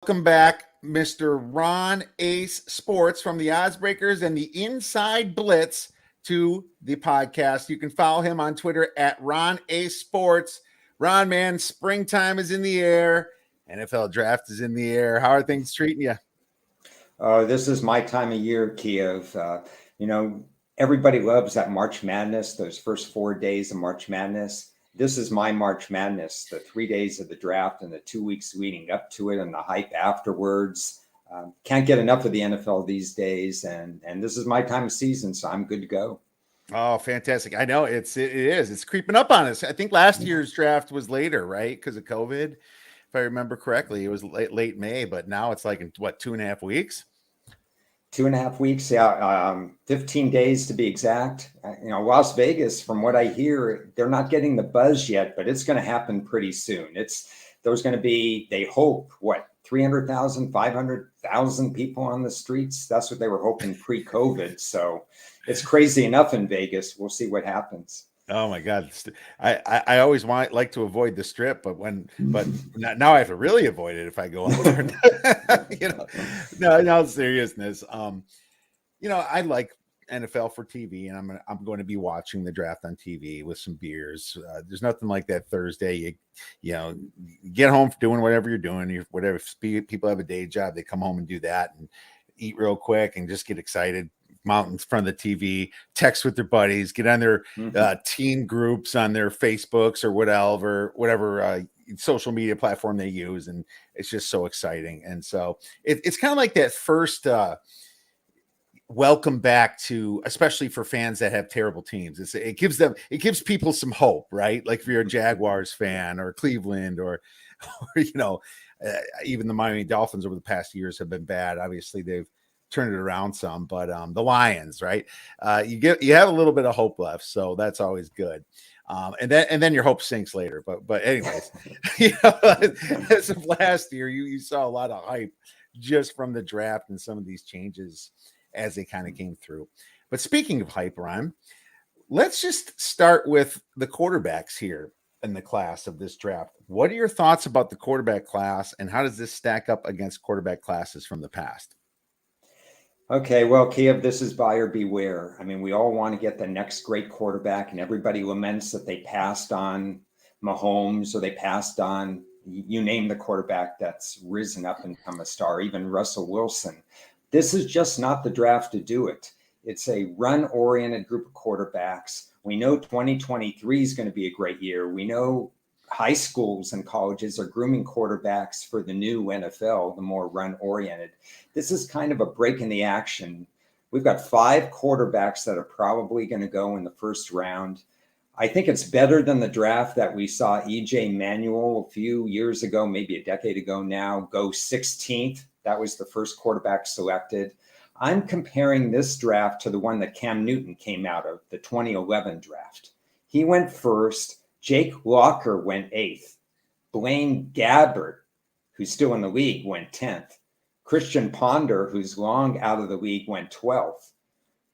Welcome back, Mr. Ron Ace Sports from the Oddsbreakers and the Inside Blitz to the podcast. You can follow him on Twitter at Ron Ace Sports. Ron, man, springtime is in the air. NFL draft is in the air. How are things treating you? This is my time of year, Kiev. Everybody loves that March Madness, those first 4 days of March Madness. This is my March Madness, the 3 days of the draft and the 2 weeks leading up to it and the hype afterwards. Can't get enough of the NFL these days. And this is my time of season, so I'm good to go. Oh, fantastic. I know it is. It's creeping up on us. I think last year's draft was later, right? Because of COVID. If I remember correctly, it was late May, but now it's like in 2.5 weeks? 2.5 weeks, yeah, 15 days to be exact. Las Vegas, from what I hear, they're not getting the buzz yet, but it's going to happen pretty soon. There's going to be, they hope, 300,000, 500,000 people on the streets. That's what they were hoping pre-COVID. So it's crazy enough in Vegas. We'll see what happens. Oh my God. I always like to avoid the strip, but now I have to really avoid it if I go out there. No, in all seriousness. I like NFL for TV, and I'm going to be watching the draft on TV with some beers. There's nothing like that Thursday. You get home doing whatever you're doing, whatever people have a day job, they come home and do that and eat real quick and just get excited. Out in front of the TV, text with their buddies, get on their teen groups on their Facebooks or whatever social media platform they use, and it's just so exciting. And so it's kind of like that first welcome back to, especially for fans that have terrible teams. It gives people some hope, right? Like if you're a Jaguars fan or Cleveland or even the Miami Dolphins over the past years have been bad. Obviously, they've turn it around some, but the Lions, right? You have a little bit of hope left, so that's always good. And then your hope sinks later. But anyways, as of last year, you saw a lot of hype just from the draft and some of these changes as they kind of came through. But speaking of hype, Ron, let's just start with the quarterbacks here in the class of this draft. What are your thoughts about the quarterback class, and how does this stack up against quarterback classes from the past? Okay, well, Kiev, this is buyer beware. I mean, we all want to get the next great quarterback, and everybody laments that they passed on Mahomes or they passed on, you name the quarterback that's risen up and become a star, even Russell Wilson. This is just not the draft to do it. It's a run-oriented group of quarterbacks. We know 2023 is going to be a great year. We know high schools and colleges are grooming quarterbacks for the new NFL, the more run-oriented. This is kind of a break in the action. We've got 5 quarterbacks that are probably going to go in the first round. I think it's better than the draft that we saw EJ Manuel a few years ago, maybe a decade ago now, go 16th. That was the first quarterback selected. I'm comparing this draft to the one that Cam Newton came out of, the 2011 draft. He went first. Jake Locker went 8th. Blaine Gabbert, who's still in the league, went 10th. Christian Ponder, who's long out of the league, went 12th.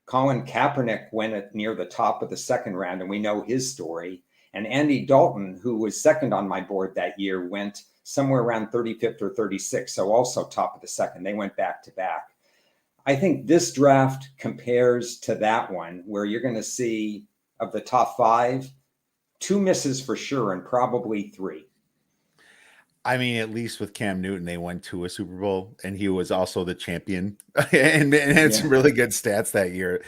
Colin Kaepernick went at near the top of the second round, and we know his story. And Andy Dalton, who was second on my board that year, went somewhere around 35th or 36th, so also top of the second. They went back to back. I think this draft compares to that one, where you're going to see, of the top 5, 2 misses for sure, and probably 3. I mean, at least with Cam Newton, they went to a Super Bowl, and he was also the champion and had some really good stats that year.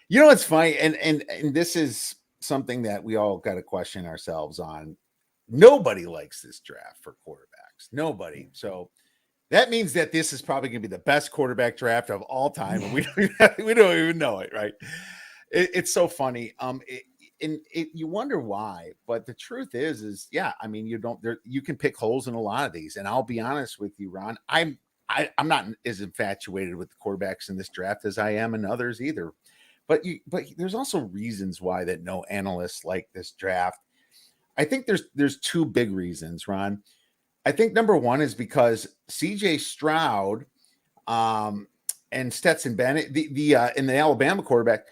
It's funny, and this is something that we all got to question ourselves on. Nobody likes this draft for quarterbacks. Nobody. So that means that this is probably going to be the best quarterback draft of all time, and we don't even know it, right? It's so funny. You wonder why, but the truth is yeah, I mean, you can pick holes in a lot of these, and I'll be honest with you, Ron, I'm not as infatuated with the quarterbacks in this draft as I am in others either, but there's also reasons why that no analysts like this draft. I think there's 2 big reasons, Ron. I think number one is because CJ Stroud and Stetson Bennett, in the Alabama quarterback,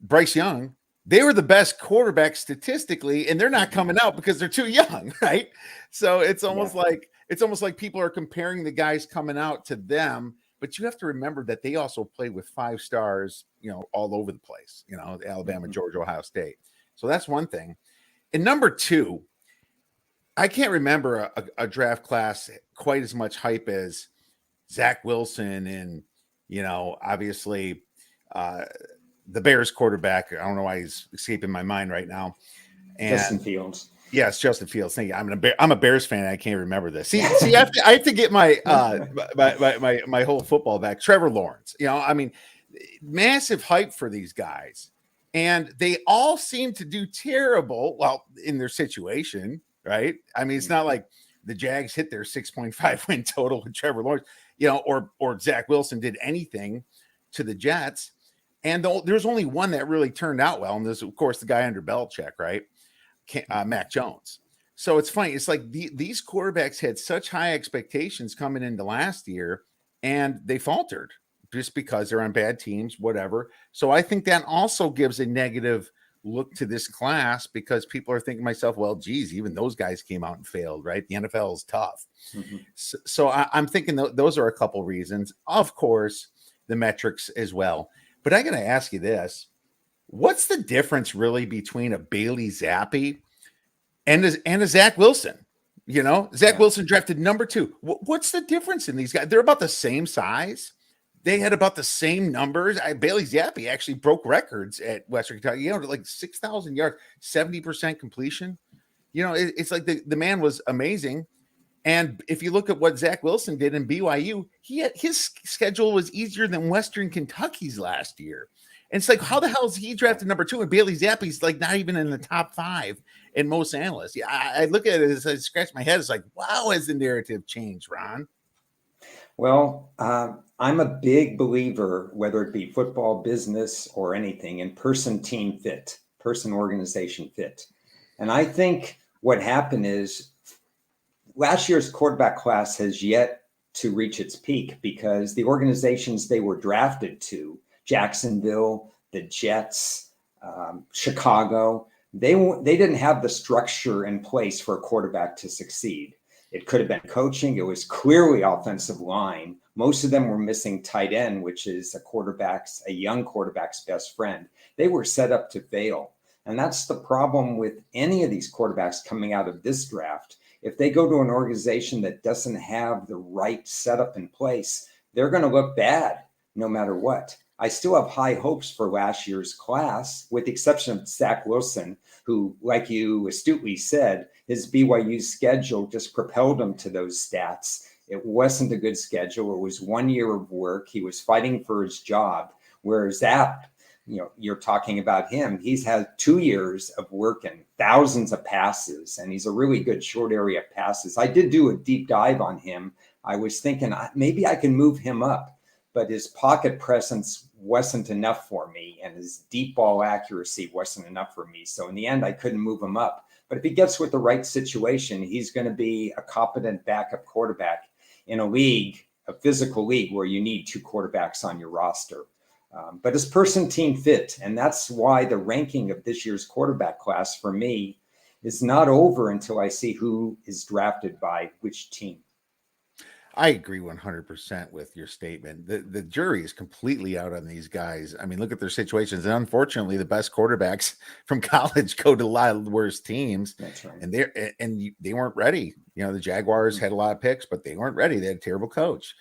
Bryce Young, they were the best quarterback statistically, and they're not coming out because they're too young, right? So it's almost like it's almost like people are comparing the guys coming out to them. But you have to remember that they also played with 5 stars, all over the place, Alabama, Georgia, Ohio State. So that's one thing. And number two, I can't remember a draft class quite as much hype as Zach Wilson and, obviously the Bears quarterback. I don't know why he's escaping my mind right now. And Justin Fields. Yes, Justin Fields. Thank you. I'm a Bears fan. I can't remember this. See, I have to get my my whole football back. Trevor Lawrence. Massive hype for these guys, and they all seem to do terrible. Well, in their situation, right? It's not like the Jags hit their 6.5 win total with Trevor Lawrence, or Zach Wilson did anything to the Jets. And there's only one that really turned out well, and there's of course the guy under Belichick, right? Mac Jones. So it's funny. It's like these quarterbacks had such high expectations coming into last year, and they faltered just because they're on bad teams, whatever. So I think that also gives a negative look to this class because people are thinking to myself, well, geez, even those guys came out and failed, right? The NFL is tough. Mm-hmm. So I'm thinking those are a couple reasons. Of course, the metrics as well. But I got to ask you this. What's the difference really between a Bailey Zappi and a Zach Wilson? Zach Wilson drafted number 2. What's the difference in these guys? They're about the same size. They had about the same numbers. Bailey Zappi actually broke records at Western Kentucky, like 6,000 yards, 70% completion. It's like the man was amazing. And if you look at what Zach Wilson did in BYU, his schedule was easier than Western Kentucky's last year. And it's like, how the hell is he drafted number 2 and Bailey Zappi's like not even in the top 5 in most analysts? Yeah, I look at it as I scratch my head. It's like, wow, has the narrative changed, Ron? Well, I'm a big believer, whether it be football, business, or anything, in person-team fit, person-organization fit. And I think what happened is last year's quarterback class has yet to reach its peak because the organizations they were drafted to, Jacksonville, the Jets, Chicago, they didn't have the structure in place for a quarterback to succeed. It could have been coaching. It was clearly offensive line. Most of them were missing tight end, which is a young quarterback's best friend. They were set up to fail. And that's the problem with any of these quarterbacks coming out of this draft. If they go to an organization that doesn't have the right setup in place, they're going to look bad no matter what. I still have high hopes for last year's class, with the exception of Zach Wilson, who, like you astutely said, his BYU schedule just propelled him to those stats. It wasn't a good schedule. It was 1 year of work. He was fighting for his job, whereas Zap, you're talking about him. He's had 2 years of work and thousands of passes, and he's a really good short area passes. I did do a deep dive on him. I was thinking maybe I can move him up, but his pocket presence wasn't enough for me, and his deep ball accuracy wasn't enough for me. So in the end, I couldn't move him up. But if he gets with the right situation, he's going to be a competent backup quarterback in a physical league where you need 2 quarterbacks on your roster. But it's person-team fit, and that's why the ranking of this year's quarterback class for me is not over until I see who is drafted by which team. I agree 100% with your statement. The jury is completely out on these guys. Look at their situations. And unfortunately, the best quarterbacks from college go to a lot of the worst teams. That's right. And they weren't ready. The Jaguars had a lot of picks, but they weren't ready. They had a terrible coach.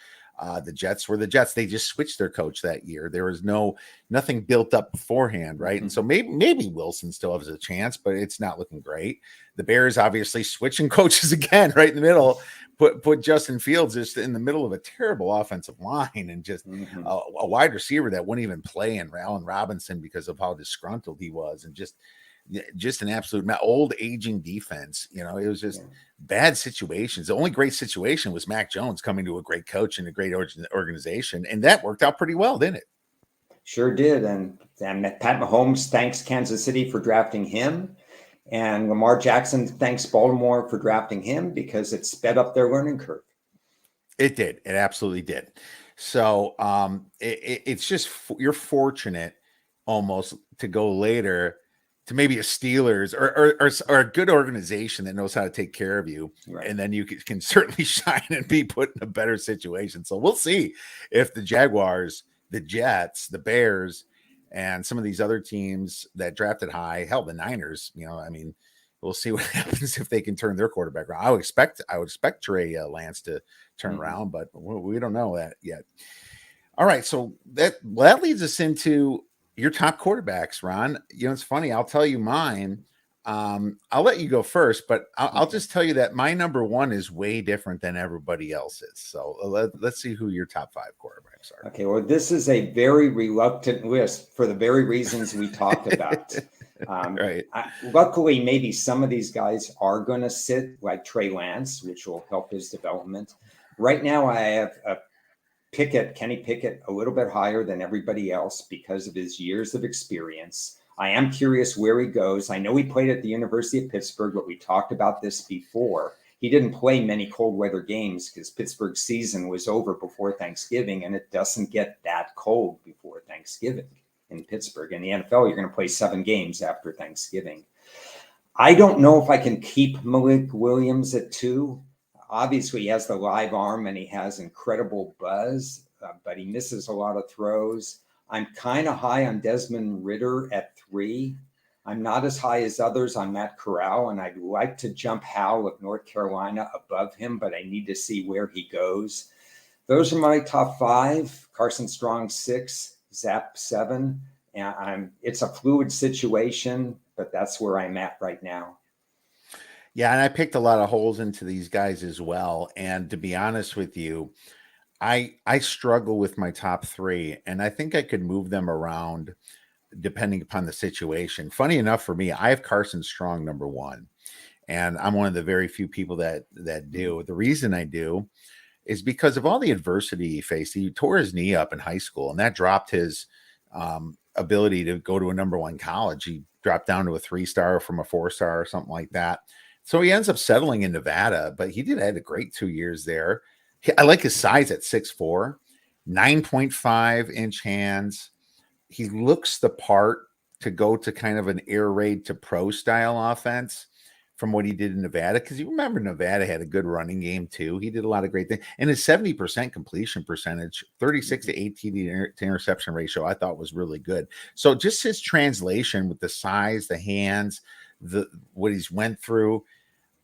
The Jets were the Jets. They just switched their coach that year. There was nothing built up beforehand, right? And so maybe Wilson still has a chance, but it's not looking great. The Bears obviously switching coaches again right in the middle, put Justin Fields just in the middle of a terrible offensive line and just a wide receiver that wouldn't even play in Allen Robinson because of how disgruntled he was, and just an absolute old aging defense. It was just bad situations. The only great situation was Mac Jones coming to a great coach and a great organization, and that worked out pretty well, didn't it? Sure did. And Pat Mahomes thanks Kansas City for drafting him, and Lamar Jackson thanks Baltimore for drafting him because it sped up their learning curve. It did. It absolutely did. So it's just you're fortunate almost to go later to maybe a Steelers or a good organization that knows how to take care of you. Right. And then you can certainly shine and be put in a better situation. So we'll see if the Jaguars, the Jets, the Bears, and some of these other teams that drafted high, hell, the Niners, I mean, we'll see what happens if they can turn their quarterback around. I would expect Trey Lance to turn around, but we don't know that yet. All right, so that leads us into your top quarterbacks, Ron. It's funny. I'll tell you mine. I'll let you go first, but I'll just tell you that my number one is way different than everybody else's. So let's see who your top 5 quarterbacks are. Okay, well, this is a very reluctant list for the very reasons we talked about. Right. Luckily, maybe some of these guys are going to sit, like Trey Lance, which will help his development. Right now, I have Kenny Pickett, a little bit higher than everybody else because of his years of experience. I am curious where he goes. I know he played at the University of Pittsburgh, but we talked about this before. He didn't play many cold weather games because Pittsburgh's season was over before Thanksgiving, and it doesn't get that cold before Thanksgiving in Pittsburgh. In the NFL, you're going to play 7 games after Thanksgiving. I don't know if I can keep Malik Williams at 2. Obviously, he has the live arm and he has incredible buzz, but he misses a lot of throws. I'm kind of high on Desmond Ridder at 3. I'm not as high as others on Matt Corral, and I'd like to jump Howell of North Carolina above him, but I need to see where he goes. Those are my top 5. Carson Strong 6, Zapp 7. And it's a fluid situation, but that's where I'm at right now. Yeah, and I picked a lot of holes into these guys as well. And to be honest with you, I struggle with my top 3, and I think I could move them around depending upon the situation. Funny enough for me, I have Carson Strong number 1, and I'm one of the very few people that do. The reason I do is because of all the adversity he faced. He tore his knee up in high school, and that dropped his ability to go to a number 1 college. He dropped down to a 3-star from a 4-star or something like that. So he ends up settling in Nevada, but he had a great 2 years there. I like his size at 6'4", 9.5-inch hands. He looks the part to go to kind of an air raid to pro style offense from what he did in Nevada. Because you remember Nevada had a good running game too. He did a lot of great things. And his 70% completion percentage, 36 to 18 to interception ratio, I thought was really good. So just his translation with the size, the hands, what he's went through,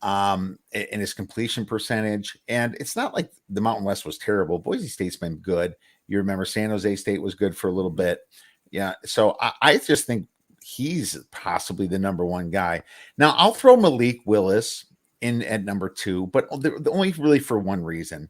and his completion percentage. And it's not like the Mountain West was terrible. Boise State's been good. You remember San Jose State was good for a little bit. Yeah. So I just think he's possibly the number 1 guy. Now I'll throw Malik Willis in at number 2, but only really for one reason.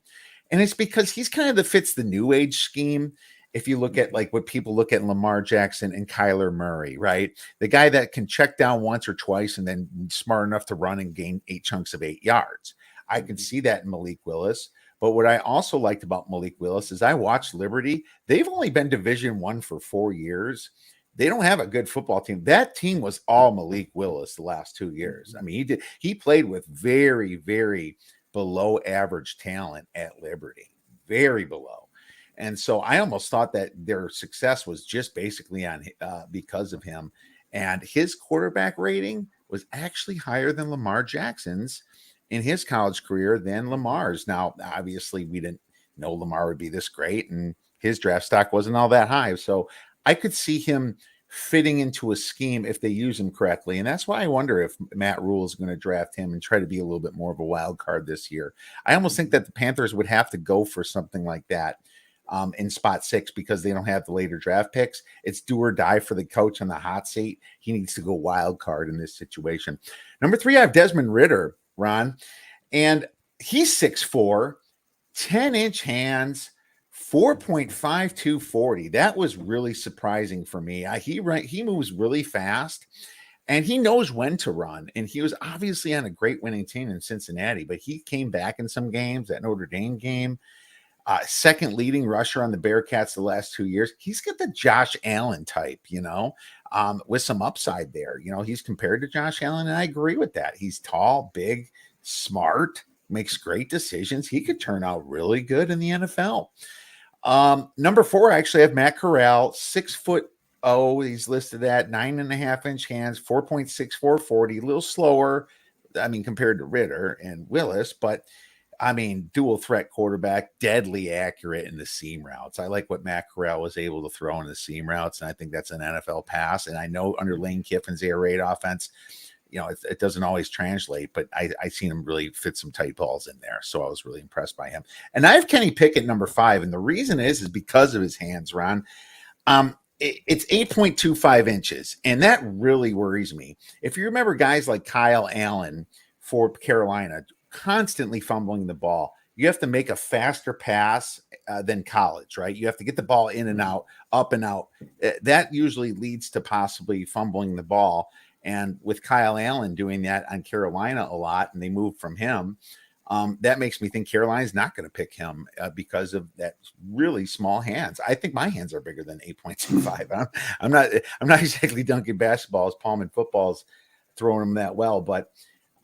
And it's because he's kind of fits the new age scheme. If you look at like what people look at Lamar Jackson and Kyler Murray, right? The guy that can check down once or twice and then smart enough to run and gain 8 chunks of 8 yards. I can see that in Malik Willis. But what I also liked about Malik Willis is I watched Liberty. They've only been Division I for 4 years. They don't have a good football team. That team was all Malik Willis the last 2 years. I mean, he played with very, very below average talent at Liberty, very below. And so I almost thought that their success was just basically on because of him. And his quarterback rating was actually higher than Lamar Jackson's in his college career than Lamar's. Now, obviously, we didn't know Lamar would be this great, and his draft stock wasn't all that high. So I could see him fitting into a scheme if they use him correctly. And that's why I wonder if Matt Rule is going to draft him and try to be a little bit more of a wild card this year. I almost think that the Panthers would have to go for something like that. In spot 6 because they don't have the later draft picks. It's do or die for the coach on the hot seat. He needs to go wild card in this situation. Number 3, I have Desmond Ridder, Ron, and he's 6'4", 10-inch hands, 4.52 40. That was really surprising for me. He moves really fast, and he knows when to run. And he was obviously on a great winning team in Cincinnati, but he came back in some games, that Notre Dame game. Second leading rusher on the Bearcats the last 2 years. He's got the Josh Allen type, with some upside there. He's compared to Josh Allen, and I agree with that. He's tall, big, smart, makes great decisions. He could turn out really good in the NFL. Number 4, I actually have Matt Corral, 6'8", Oh, he's listed at 9.5-inch hands, 4.64 40, a little slower. I mean, compared to Ritter and Willis, but I mean, dual threat quarterback, deadly accurate in the seam routes. I like what Matt Corral was able to throw in the seam routes, and I think that's an NFL pass. And I know under Lane Kiffin's air raid offense, it doesn't always translate, but I seen him really fit some tight balls in there. So I was really impressed by him. And I have Kenny Pickett number 5, and the reason is because of his hands, Ron. It's 8.25 inches, and that really worries me. If you remember guys like Kyle Allen for Carolina, constantly fumbling the ball, you have to make a faster pass than college, right? You have to get the ball in and out, up and out. That usually leads to possibly fumbling the ball. And with Kyle Allen doing that on Carolina a lot, and they moved from him, that makes me think Carolina's not going to pick him because of that really small hands. I think my hands are bigger than 8.25. I'm not exactly dunking basketballs, palming footballs, throwing them that well. But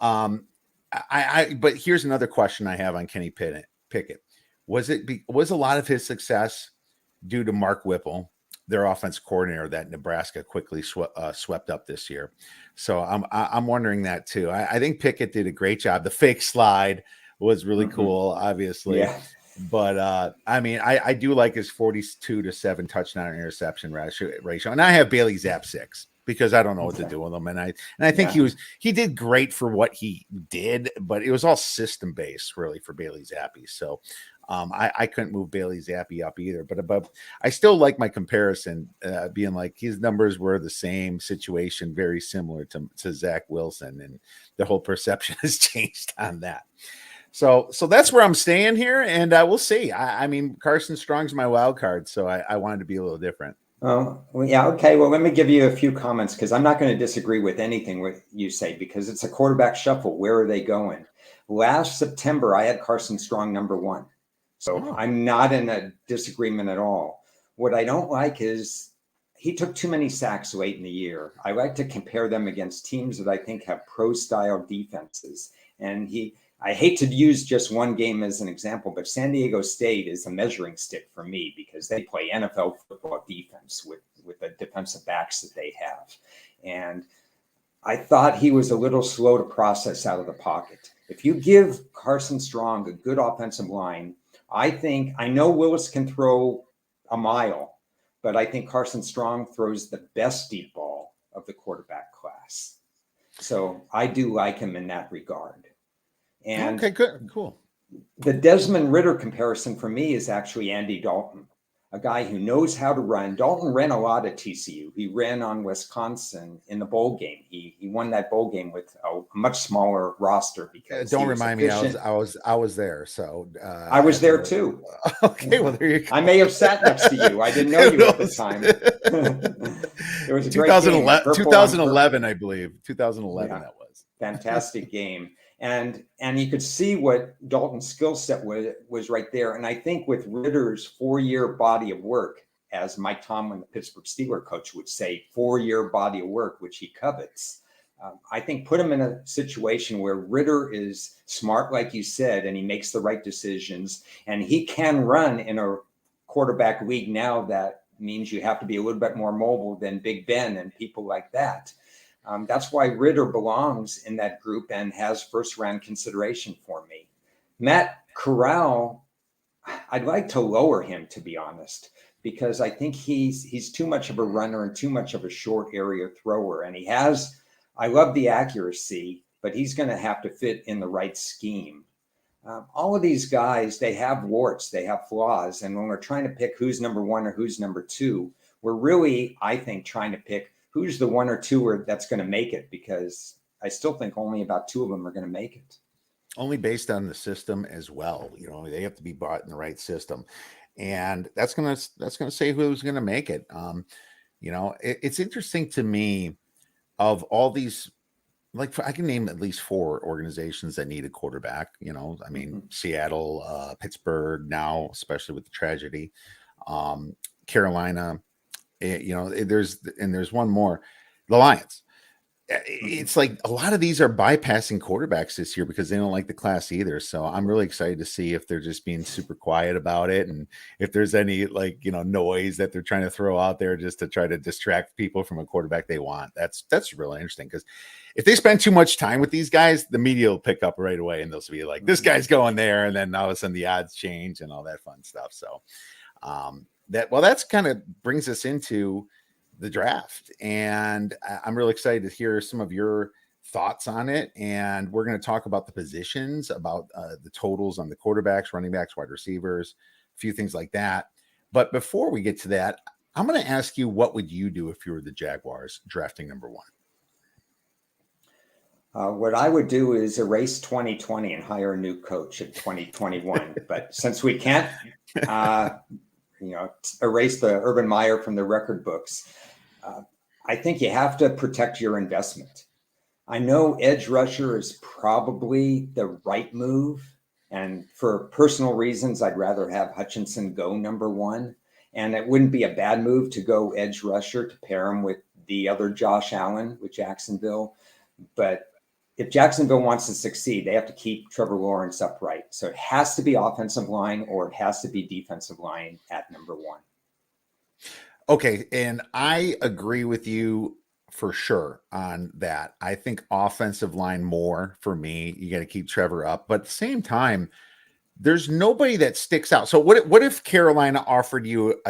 but here's another question I have on Kenny Pickett. Was a lot of his success due to Mark Whipple, their offense coordinator that Nebraska quickly swept up this year? So I'm wondering that too. I think Pickett did a great job. The fake slide was really cool, obviously. Yeah. But I mean, I do like his 42-7 touchdown interception ratio, and I have Bailey Zapp 6 because I don't know what to do with him, and I think he did great for what he did, but it was all system based really for Bailey Zappi. So I couldn't move Bailey Zappi up either, but I still like my comparison being like his numbers were the same situation, very similar to Zach Wilson, and the whole perception has changed on that. So that's where I'm staying here, and we'll see. I mean, Carson Strong's my wild card, so I wanted to be a little different. Oh, well, yeah. Okay. Well, let me give you a few comments because I'm not going to disagree with anything what you say because it's a quarterback shuffle. Where are they going? Last September, I had Carson Strong number 1. So I'm not in a disagreement at all. What I don't like is he took too many sacks late in the year. I like to compare them against teams that I think have pro-style defenses. And I hate to use just one game as an example, but San Diego State is a measuring stick for me because they play NFL football defense with the defensive backs that they have. And I thought he was a little slow to process out of the pocket. If you give Carson Strong a good offensive line, I know Willis can throw a mile, but I think Carson Strong throws the best deep ball of the quarterback class. So I do like him in that regard. And okay, good, cool. The Desmond Ritter comparison for me is actually Andy Dalton, a guy who knows how to run. Dalton ran a lot at TCU. He ran on Wisconsin in the bowl game. He won that bowl game with a much smaller roster because don't remind me. I was there, so I was there too. Okay, well there you go. I may have sat next to you. I didn't know you at the time. It was a great 2011, I believe. 2011 that was. Fantastic game. And you could see what Dalton's skill set was right there. And I think with Ritter's 4-year body of work, as Mike Tomlin, the Pittsburgh Steelers coach, would say, 4-year body of work, which he covets, I think put him in a situation where Ritter is smart, like you said, and he makes the right decisions. And he can run in a quarterback league now that means you have to be a little bit more mobile than Big Ben and people like that. That's why Ritter belongs in that group and has first-round consideration for me. Matt Corral, I'd like to lower him, to be honest, because I think he's too much of a runner and too much of a short area thrower. And I love the accuracy, but he's going to have to fit in the right scheme. All of these guys, they have warts, they have flaws. And when we're trying to pick who's number 1 or who's number 2, we're really, I think, trying to pick who's the 1 or 2 that's going to make it, because I still think only about 2 of them are going to make it. Only based on the system as well. They have to be brought in the right system, and that's gonna say who's going to make it. It's interesting to me of all these. Like I can name at least 4 organizations that need a quarterback. I mean, Seattle, Pittsburgh now, especially with the tragedy, Carolina. There's one more, the Lions. it's like a lot of these are bypassing quarterbacks this year because they don't like the class either. So I'm really excited to see if they're just being super quiet about it, and if there's any like, noise that they're trying to throw out there just to try to distract people from a quarterback they want. That's really interesting, because if they spend too much time with these guys, the media will pick up right away and they'll be like, this guy's going there, and then all of a sudden the odds change and all that fun stuff. So that's kind of brings us into the draft, and I'm really excited to hear some of your thoughts on it. And we're going to talk about the positions, about the totals on the quarterbacks, running backs, wide receivers, a few things like that. But before we get to that, I'm going to ask you, what would you do if you were the Jaguars drafting number one? What I would do is erase 2020 and hire a new coach in 2021. But since we can't, erase the Urban Meyer from the record books, I think you have to protect your investment. I know edge rusher is probably the right move, and for personal reasons, I'd rather have Hutchinson go number one. And it wouldn't be a bad move to go edge rusher to pair him with the other Josh Allen with Jacksonville. But if Jacksonville wants to succeed, they have to keep Trevor Lawrence upright. So it has to be offensive line, or it has to be defensive line at number one. Okay, and I agree with you for sure on that. I think offensive line more for me. You got to keep Trevor up, but at the same time, there's nobody that sticks out. So what if Carolina offered you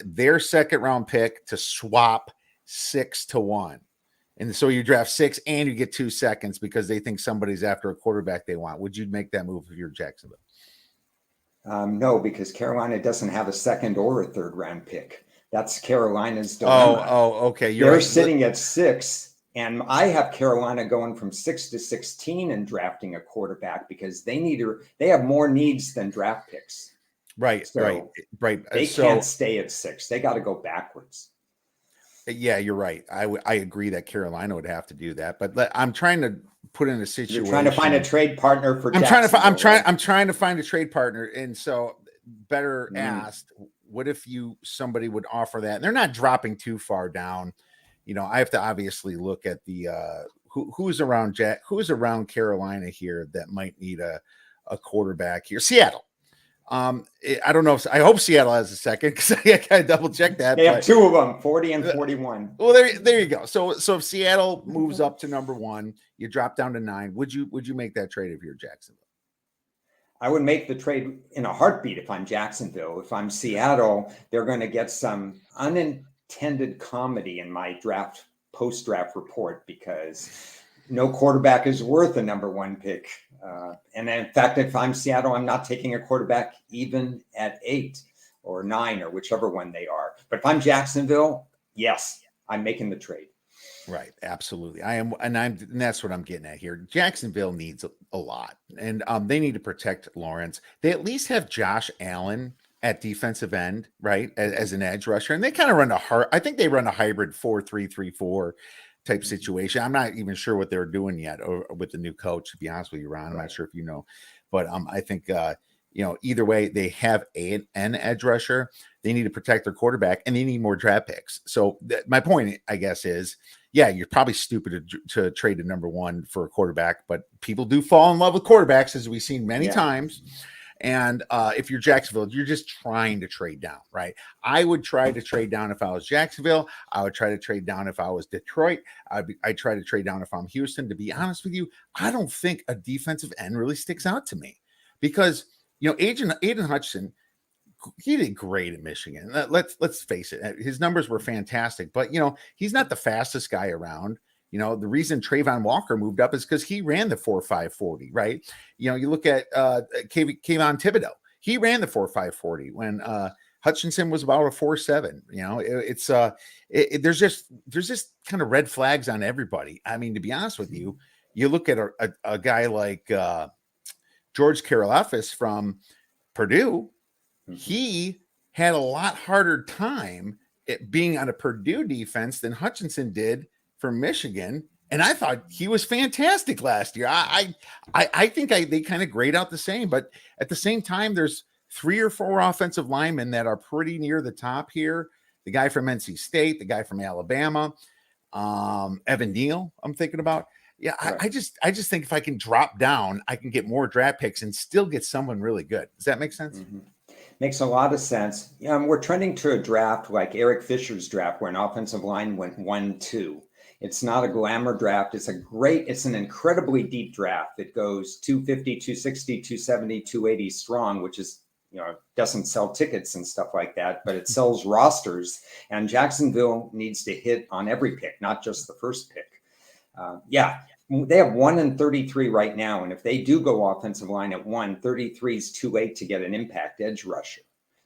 their second round pick to swap 6-1? And so you draft 6 and you get 2 seconds because they think somebody's after a quarterback they want. Would you make that move if you're Jacksonville? No, because Carolina doesn't have a second or a third round pick. That's Carolina's dilemma. Okay. They're sitting at 6, and I have Carolina going from 6 to 16 and drafting a quarterback because they have more needs than draft picks. Right. They can't stay at 6. They got to go backwards. Yeah, you're right. I agree that Carolina would have to do that, but I'm trying to put in a situation. You're trying to find a trade partner for. I'm trying to find a trade partner, and so better asked, what if somebody would offer that? And they're not dropping too far down. I have to obviously look at the who's around Carolina here that might need a quarterback here. Seattle. I don't know I hope Seattle has a second, because I gotta double check that. They have 2 of them, 40 and 41. Well, there you go. So if Seattle moves up to number 1, you drop down to 9. Would you make that trade if you're Jacksonville? I would make the trade in a heartbeat if I'm Jacksonville. If I'm Seattle, they're going to get some unintended comedy in my post-draft report, because no quarterback is worth a number 1 pick. And in fact, if I'm Seattle, I'm not taking a quarterback even at 8 or 9 or whichever one they are. But if I'm Jacksonville, yes, I'm making the trade. Right. Absolutely. I am. And that's what I'm getting at here. Jacksonville needs a lot, and they need to protect Lawrence. They at least have Josh Allen at defensive end, right, as an edge rusher. And they kind of I think they run a hybrid 4-3-3-4 type situation. I'm not even sure what they're doing yet with the new coach, to be honest with you, Ron. I'm not sure if you know, but I think, either way, they have an edge rusher. They need to protect their quarterback, and they need more draft picks. So my point, I guess, is, yeah, you're probably stupid to trade a number 1 for a quarterback, but people do fall in love with quarterbacks, as we've seen many times. And if you're Jacksonville, you're just trying to trade down, right? I would try to trade down if I was Jacksonville. I would try to trade down if I was Detroit. I'd try to trade down if I'm Houston. To be honest with you, I don't think a defensive end really sticks out to me, because, Aiden Hutchinson, he did great in Michigan. Let's face it. His numbers were fantastic, but, he's not the fastest guy around. The reason Trayvon Walker moved up is because he ran the 4.5 40, right? You look at Kayvon Thibodeau. He ran the 4.5 40 when Hutchinson was about a 4.7. There's just kind of red flags on everybody. I mean, to be honest with you, you look at a guy like George Karlaftis from Purdue. He had a lot harder time being on a Purdue defense than Hutchinson did from Michigan, and I thought he was fantastic last year. I think they kind of grade out the same, but at the same time, there's 3 or 4 offensive linemen that are pretty near the top here. The guy from NC State, the guy from Alabama. Evan Neal, I'm thinking about. Yeah, Right. I just think if I can drop down, I can get more draft picks and still get someone really good. Does that make sense? Mhm. Makes a lot of sense. We're trending to a draft like Eric Fisher's draft, where an offensive line went 1-2. It's not a glamour draft. It's an incredibly deep draft. It goes 250, 260, 270, 280 strong, which is, doesn't sell tickets and stuff like that, but it sells rosters. And Jacksonville needs to hit on every pick, not just the first pick. Yeah, they have 1 and 33 right now. And if they do go offensive line at 1, 33 is too late to get an impact edge rusher.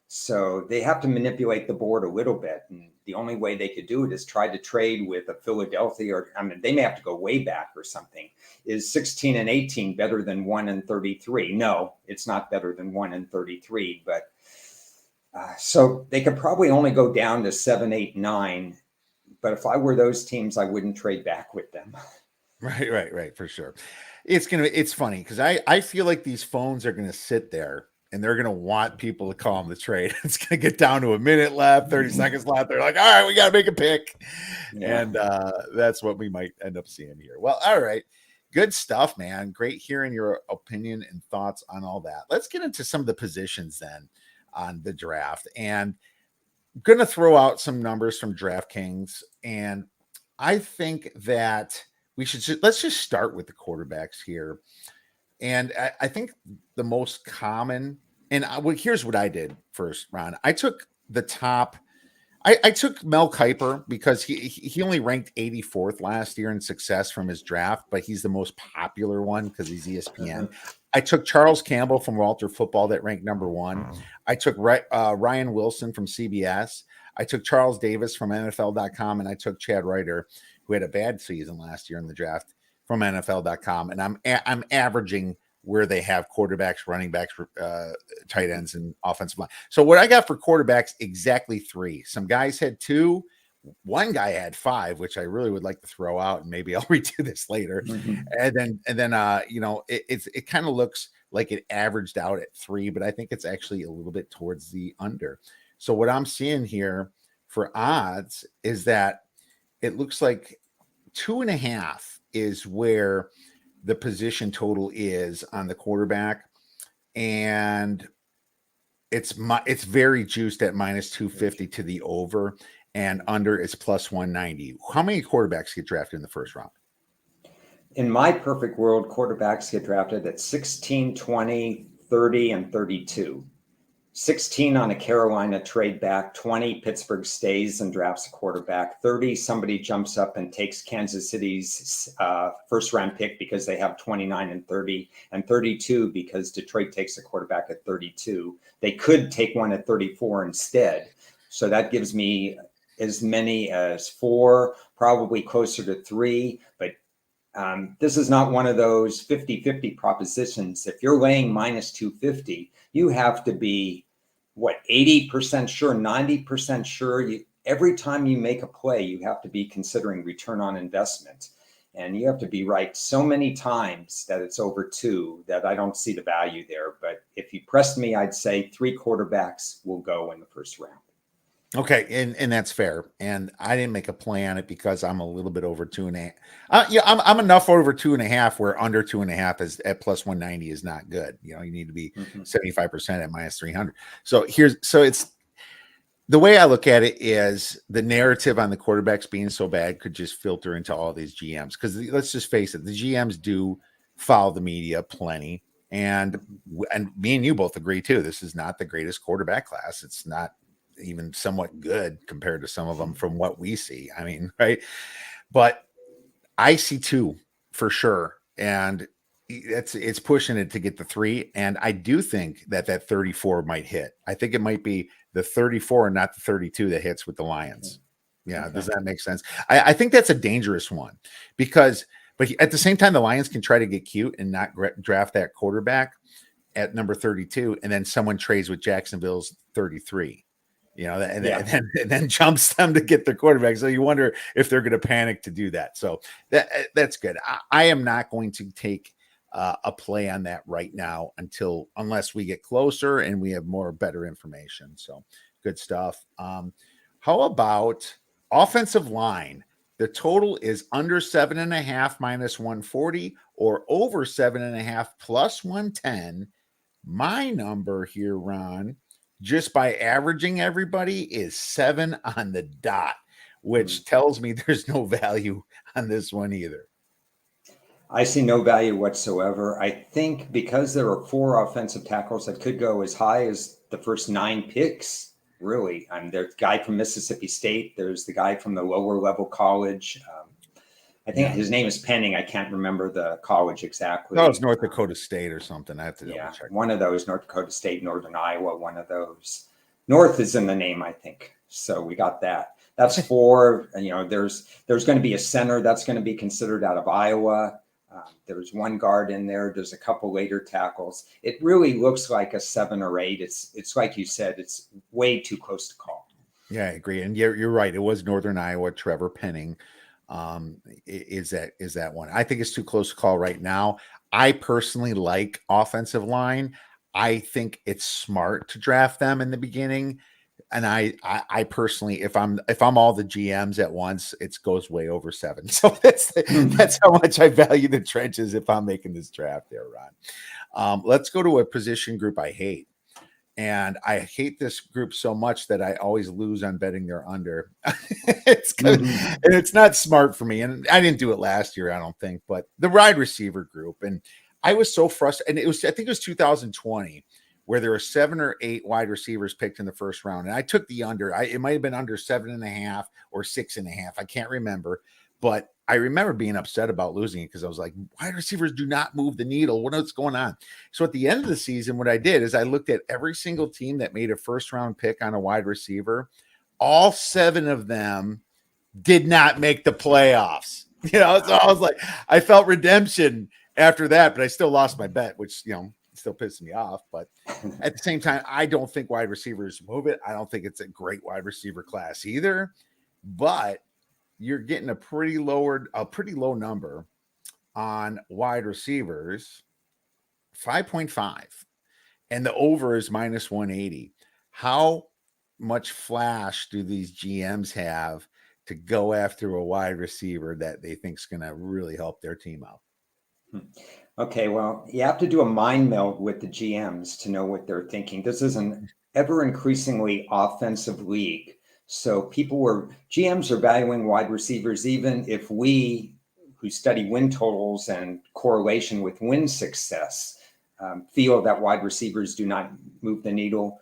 So they have to manipulate the board a little bit. And the only way they could do it is try to trade with a Philadelphia, or they may have to go way back or something. Is 16 and 18 better than 1 and 33? No, it's not better than 1 and 33. But so they could probably only go down to 7, 8, 9. But if I were those teams, I wouldn't trade back with them. Right, for sure. It's funny because I feel like these phones are gonna sit there and they're gonna want people to call them the trade. It's gonna get down to a minute left, 30 seconds left. They're like, all right, we gotta make a pick. Yeah. And that's what we might end up seeing here. Well, all right. Good stuff, man. Great hearing your opinion and thoughts on all that. Let's get into some of the positions then on the draft. And I'm gonna throw out some numbers from DraftKings. And I think that let's just start with the quarterbacks here. And I think the most common, and here's what I did first, Ron. I took the top. I took Mel Kiper because he only ranked 84th last year in success from his draft, but he's the most popular one because he's ESPN. I took Charles Campbell from Walter Football that ranked number 1. I took Ryan Wilson from CBS. I took Charles Davis from NFL.com, and I took Chad Ryder, who had a bad season last year in the draft, from NFL.com. And I'm averaging where they have quarterbacks, running backs, tight ends, and offensive line. So what I got for quarterbacks, exactly 3. Some guys had 2. One guy had 5, which I really would like to throw out, and maybe I'll redo this later. Mhm. And then it kind of looks like it averaged out at 3, but I think it's actually a little bit towards the under. So what I'm seeing here for odds is that it looks like 2.5 is where the position total is on the quarterback, and it's very juiced at minus 250 to the over, and under is plus 190. How many quarterbacks get drafted in the first round? In my perfect world, quarterbacks get drafted at 16, 20, 30, and 32. 16 on a Carolina trade back, 20 Pittsburgh stays and drafts a quarterback, 30 somebody jumps up and takes Kansas City's first round pick because they have 29 and 30, and 32 because Detroit takes a quarterback at 32. They could take one at 34 instead. So that gives me as many as 4, probably closer to 3, but this is not one of those 50-50 propositions. If you're laying minus 250, you have to be, 80% sure, 90% sure. Every time you make a play, you have to be considering return on investment. And you have to be right so many times that it's over 2 that I don't see the value there. But if you pressed me, I'd say 3 quarterbacks will go in the first round. Okay, and that's fair. And I didn't make a play on it because I'm a little bit over 2.5. I'm enough over 2.5 where under 2.5 is at plus 190 is not good. You need to be 75% at minus 300. So it's the way I look at it is the narrative on the quarterbacks being so bad could just filter into all these GMs, because let's just face it, the GMs do follow the media plenty, and me and you both agree too. This is not the greatest quarterback class. It's not even somewhat good compared to some of them from what we see. I mean, right? But I see 2 for sure, and it's pushing it to get the 3. And I do think that 34 might hit. I think it might be the 34 and not the 32 that hits with the Lions. Yeah, okay. Does that make sense? I think that's a dangerous one because, but at the same time, the Lions can try to get cute and not draft that quarterback at number 32, and then someone trades with Jacksonville's 33. And then jumps them to get their quarterback. So you wonder if they're going to panic to do that. So that's good. I am not going to take a play on that right now unless we get closer and we have better information. So good stuff. How about offensive line? The total is under 7.5 minus 140 or over 7.5 plus 110. My number here, Ron, just by averaging everybody, is 7 on the dot, which tells me there's no value on this one either. I see no value whatsoever. I think because there are 4 offensive tackles that could go as high as the first 9 picks, really. There's the guy from Mississippi State. There's the guy from the lower level college. I think his name is Penning. I can't remember the college exactly. No, it's North Dakota State or something. I have to double check. One of those, North Dakota State, Northern Iowa, one of those. North is in the name, I think. So we got that. That's 4. There's going to be a center that's going to be considered out of Iowa. There's 1 guard in there. There's a couple later tackles. It really looks like a 7 or 8. It's like you said, it's way too close to call. Yeah, I agree. And you're right. It was Northern Iowa, Trevor Penning. Is that one? I think it's too close to call right now. I personally like offensive line. I think it's smart to draft them in the beginning. And I personally, if I'm all the GMs at once, it goes way over 7. So that's how much I value the trenches if I'm making this draft there, Ron. Let's go to a position group I hate. And I hate this group so much that I always lose on betting they're under. It's good. And it's not smart for me. And I didn't do it last year, I don't think, but the wide receiver group. And I was so frustrated. And I think it was 2020 where there were 7 or 8 wide receivers picked in the first round. And I took the under. It might have been under 7.5 or 6.5. I can't remember. But I remember being upset about losing it because I was like, wide receivers do not move the needle. What's going on? So at the end of the season, what I did is I looked at every single team that made a first round pick on a wide receiver. All 7 of them did not make the playoffs. So I was like, I felt redemption after that, but I still lost my bet, which, still pissing me off. But at the same time, I don't think wide receivers move it. I don't think it's a great wide receiver class either, but you're getting a pretty low number on wide receivers, 5.5, and the over is minus 180. How much flash do these GMs have to go after a wide receiver that they think is going to really help their team out? Okay, well, you have to do a mind meld with the GMs to know what they're thinking. This is an ever increasingly offensive league. So GMs are valuing wide receivers, even if we, who study win totals and correlation with win success, feel that wide receivers do not move the needle.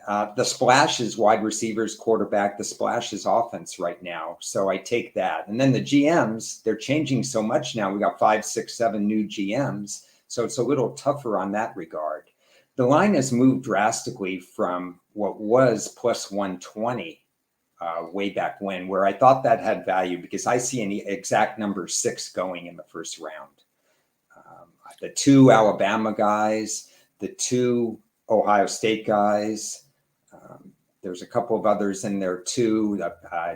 The splash is wide receivers, quarterback. The splash is offense right now. So I take that. And then the GMs, they're changing so much now. We got 5, 6, 7 new GMs. So it's a little tougher on that regard. The line has moved drastically from what was plus 120 way back when, where I thought that had value because I see an exact number 6 going in the first round. The 2 Alabama guys, the 2 Ohio State guys. There's a couple of others in there too.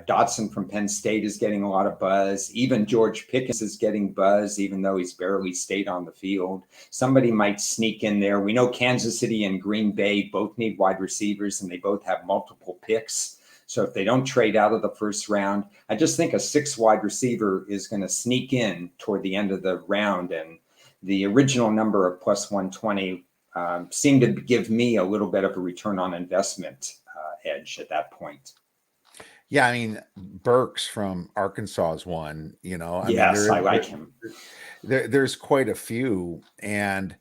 Dotson from Penn State is getting a lot of buzz. Even George Pickens is getting buzz, even though he's barely stayed on the field. Somebody might sneak in there. We know Kansas City and Green Bay both need wide receivers, and they both have multiple picks. So if they don't trade out of the first round, I just think a 6 wide receiver is going to sneak in toward the end of the round. And the original number of plus 120 seemed to give me a little bit of a return on investment edge at that point. Yeah, I mean, Burks from Arkansas is one, I like him. There's quite a few. And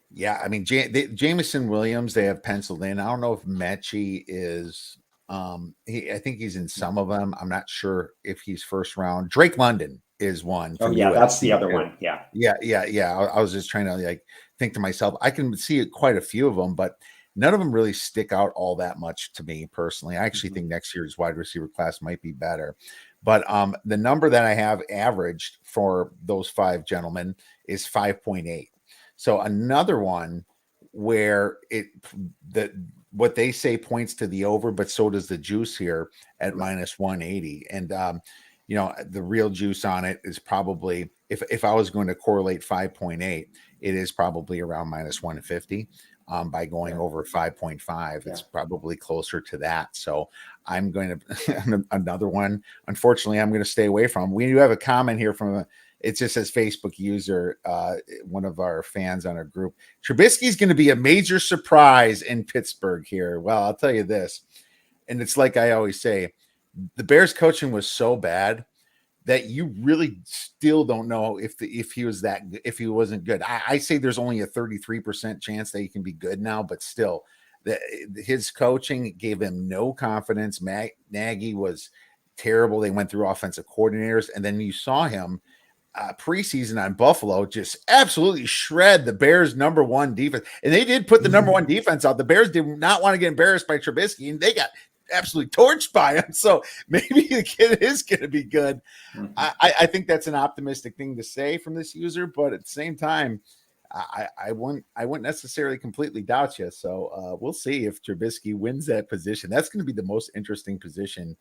yeah, I mean, Jameson Williams, they have penciled in. I don't know if Mechie is, I think he's in some of them. I'm not sure if he's first round. Drake London is one. Oh yeah, that's the other one. Yeah. I was just trying to think to myself, I can see quite a few of them, but none of them really stick out all that much to me personally. I actually think next year's wide receiver class might be better. But the number that I have averaged for those 5 gentlemen is 5.8. So another one where what they say points to the over, but so does the juice here at minus 180. And the real juice on it is probably, if I was going to correlate 5.8, it is probably around minus 150. by going over 5.5. It's probably closer to that. So I'm going to another one. Unfortunately, I'm going to stay away from. We do have a comment here from it just says Facebook user, one of our fans on our group. Trubisky's going to be a major surprise in Pittsburgh here. Well, I'll tell you this, and it's like I always say, the Bears coaching was so bad that you really still don't know if he wasn't good. I say there's only a 33% chance that he can be good now, but still, his coaching gave him no confidence. Nagy was terrible. They went through offensive coordinators, and then you saw him preseason on Buffalo just absolutely shred the Bears' number one defense. And they did put the number one defense out. The Bears did not want to get embarrassed by Trubisky, and they got absolutely torched by him. So maybe the kid is going to be good. I think that's an optimistic thing to say from this user, but at the same time, I wouldn't necessarily completely doubt you. So we'll see if Trubisky wins that position. That's going to be the most interesting position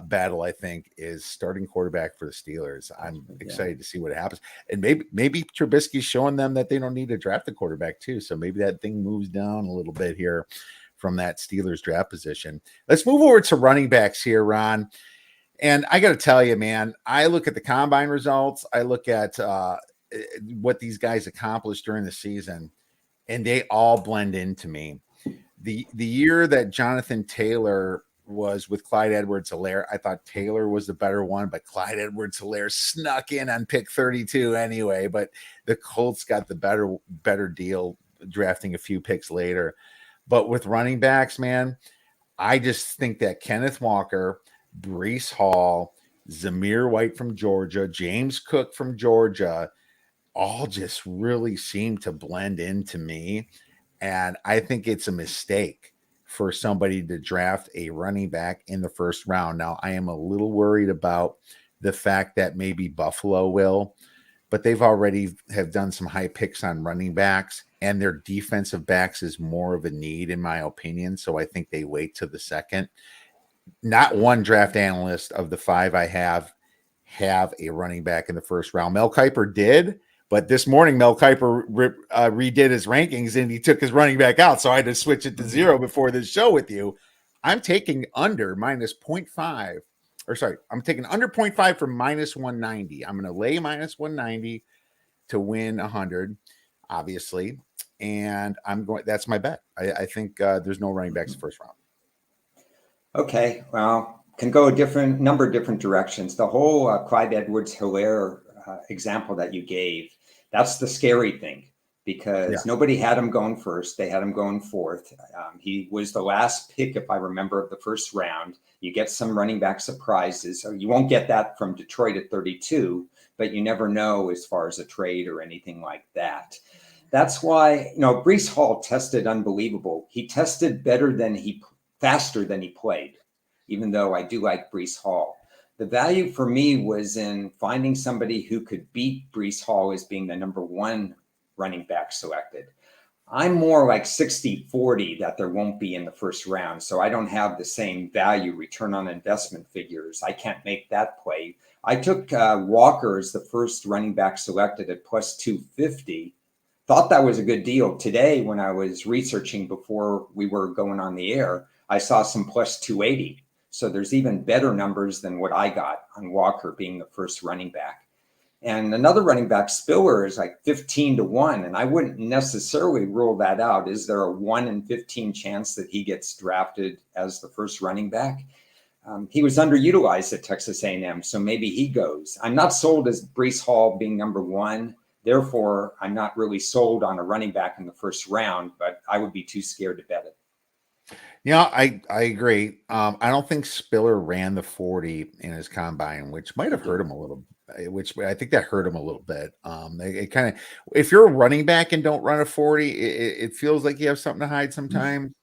battle, I think, is starting quarterback for the Steelers. I'm excited to see what happens. And maybe Trubisky's showing them that they don't need to draft a quarterback too. So maybe that thing moves down a little bit here from that Steelers draft position. Let's move over to running backs here, Ron. And I got to tell you, man, I look at the combine results. I look at what these guys accomplished during the season, and they all blend into me. The year that Jonathan Taylor was with Clyde Edwards-Helaire, I thought Taylor was the better one, but Clyde Edwards-Helaire snuck in on pick 32 anyway. But the Colts got the better deal, drafting a few picks later. But with running backs, man, I just think that Kenneth Walker, Breece Hall, Zamir White from Georgia, James Cook from Georgia, all just really seem to blend into me. And I think it's a mistake for somebody to draft a running back in the first round. Now, I am a little worried about the fact that maybe Buffalo will, but they've already have done some high picks on running backs, and their defensive backs is more of a need, in my opinion. So I think they wait to the second. Not one draft analyst of the five I have a running back in the first round. Mel Kiper did, but this morning Mel Kiper redid his rankings and he took his running back out. So I had to switch it to 0 before this show with you. I'm taking under minus 0.5. Or sorry, I'm taking under 0.5 for minus 190. I'm going to lay minus 190 to win 100, obviously. And that's my bet. I think there's no running backs first round. Okay. Well, can go a number of different directions. The whole Clyde Edwards-Helaire example that you gave, that's the scary thing, because nobody had him going first. They had him going fourth. He was the last pick, if I remember, of the first round. You get some running back surprises. So you won't get that from Detroit at 32, but you never know as far as a trade or anything like that. That's why, Breece Hall tested unbelievable. He tested faster than he played, even though I do like Breece Hall. The value for me was in finding somebody who could beat Breece Hall as being the number one running back selected. I'm more like 60-40 that there won't be in the first round. So I don't have the same value return on investment figures. I can't make that play. I took Walker as the first running back selected at plus 250. Thought that was a good deal. Today, when I was researching before we were going on the air, I saw some plus 280. So there's even better numbers than what I got on Walker being the first running back. And another running back, Spiller, is like 15-1. And I wouldn't necessarily rule that out. Is there a 1 in 15 chance that he gets drafted as the first running back? He was underutilized at Texas A&M, so maybe he goes. I'm not sold as Breece Hall being number one. Therefore, I'm not really sold on a running back in the first round, but I would be too scared to bet it. Yeah, I agree. I don't think Spiller ran the 40 in his combine, which might have hurt him a little. Which I think that hurt him a little bit. It kind of, if you're a running back and don't run a 40, it feels like you have something to hide sometimes,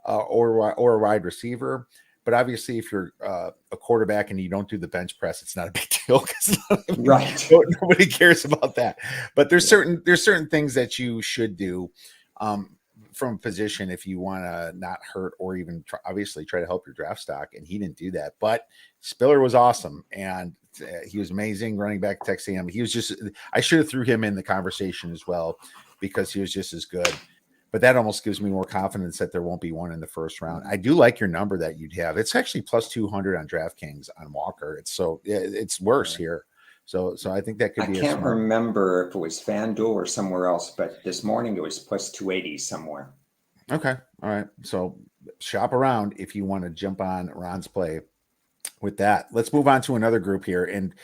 or a wide receiver. But obviously, if you're a quarterback and you don't do the bench press, it's not a big deal because right, nobody cares about that. But there's certain things that you should do from a position if you want to not hurt or even obviously try to help your draft stock. And he didn't do that. But Spiller was awesome, and he was amazing running back at Texas A&M. He was just, I should have threw him in the conversation as well because he was just as good. but that almost gives me more confidence that there won't be one in the first round. I do like your number that you'd have. It's actually plus 200 on DraftKings on Walker. It's worse here. So I think that could be. I can't remember if it was FanDuel or somewhere else, but this morning it was plus 280 somewhere. Okay. All right. So shop around if you want to jump on Ron's play with that. Let's move on to another group here. And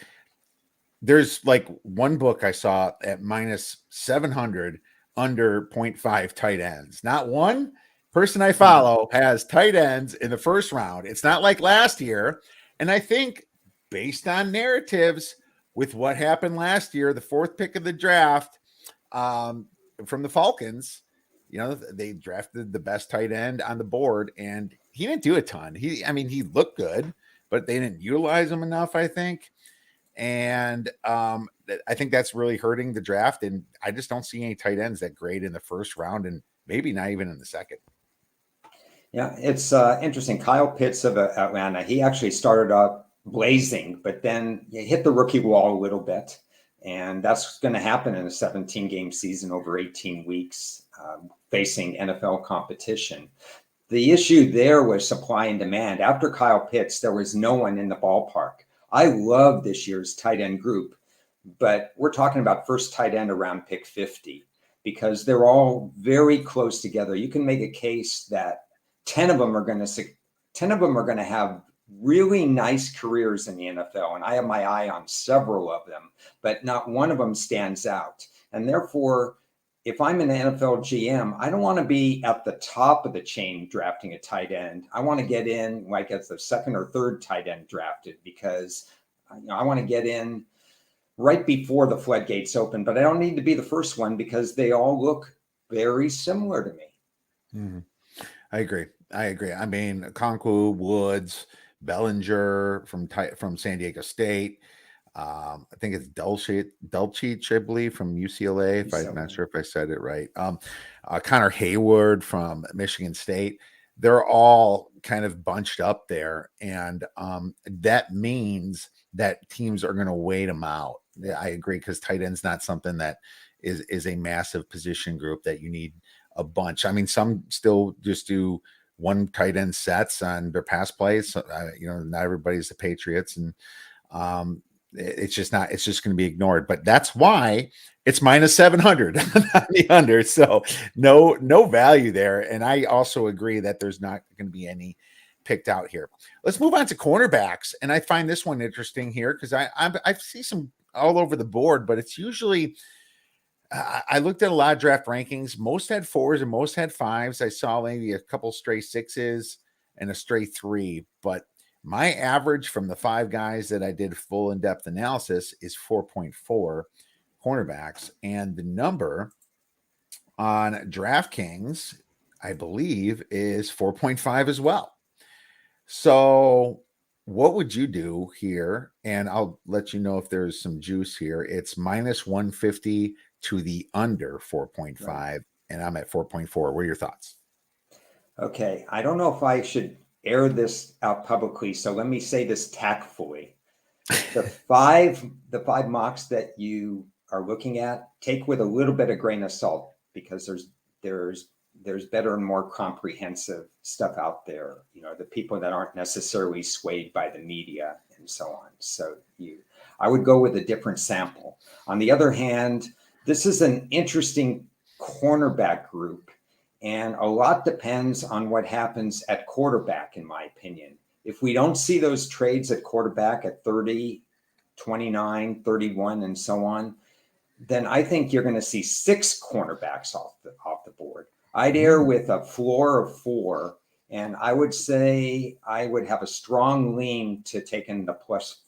there's like one book I saw at minus 700 under 0.5 tight ends. Not one person I follow has tight ends in the first round. It's not like last year. And I think based on narratives with what happened last year, the fourth pick of the draft from the Falcons, they drafted the best tight end on the board and he didn't do a ton. He looked good, but they didn't utilize him enough, I think. And I think that's really hurting the draft. And I just don't see any tight ends that great in the first round and maybe not even in the second. Yeah, it's interesting. Kyle Pitts of Atlanta, he actually started up blazing, but then he hit the rookie wall a little bit. And that's going to happen in a 17-game season over 18 weeks, facing NFL competition. The issue there was supply and demand. After Kyle Pitts, there was no one in the ballpark. I love this year's tight end group, but we're talking about first tight end around pick 50 because they're all very close together. You can make a case that 10 of them are going to have really nice careers in the NFL, and I have my eye on several of them, but not one of them stands out. And therefore, if I'm an NFL GM, I don't want to be at the top of the chain drafting a tight end. I want to get in like as the second or third tight end drafted because I want to get in right before the floodgates open, but I don't need to be the first one because they all look very similar to me. Mm-hmm. I agree. I mean, Okonkwo, Woods, Bellinger from San Diego State. I think it's Dulcich, I believe, from UCLA. I'm not sure if I said it right. Connor Hayward from Michigan State. They're all kind of bunched up there, and that means that teams are going to wait them out. I agree because tight end's not something that is a massive position group that you need a bunch. I mean, some still just do one tight end sets on their pass plays. Not everybody's the Patriots, and it's just going to be ignored. But that's why it's minus 700 on the under. So no value there. And I also agree that there's not going to be any picked out here. Let's move on to cornerbacks. And I find this one interesting here because I see some all over the board, but it's usually I looked at a lot of draft rankings. Most had 4s and most had 5s. I saw maybe a couple stray 6s and a stray 3, but my average from the 5 guys that I did full in-depth analysis is 4.4 cornerbacks. And the number on DraftKings, I believe, is 4.5 as well. So what would you do here? And I'll let you know if there's some juice here. It's minus 150 to the under 4.5, right. And I'm at 4.4. What are your thoughts? Okay. I don't know if I should air this out publicly, so let me say this tactfully. The five mocks that you are looking at, take with a little bit of grain of salt because there's better and more comprehensive stuff out there. The people that aren't necessarily swayed by the media and so on. So I would go with a different sample. On the other hand, this is an interesting cornerback group. And a lot depends on what happens at quarterback, in my opinion. If we don't see those trades at quarterback at 30, 29, 31, and so on, then I think you're going to see 6 cornerbacks off the board. I'd err with a floor of 4, and I would say I would have a strong lean to taking the plus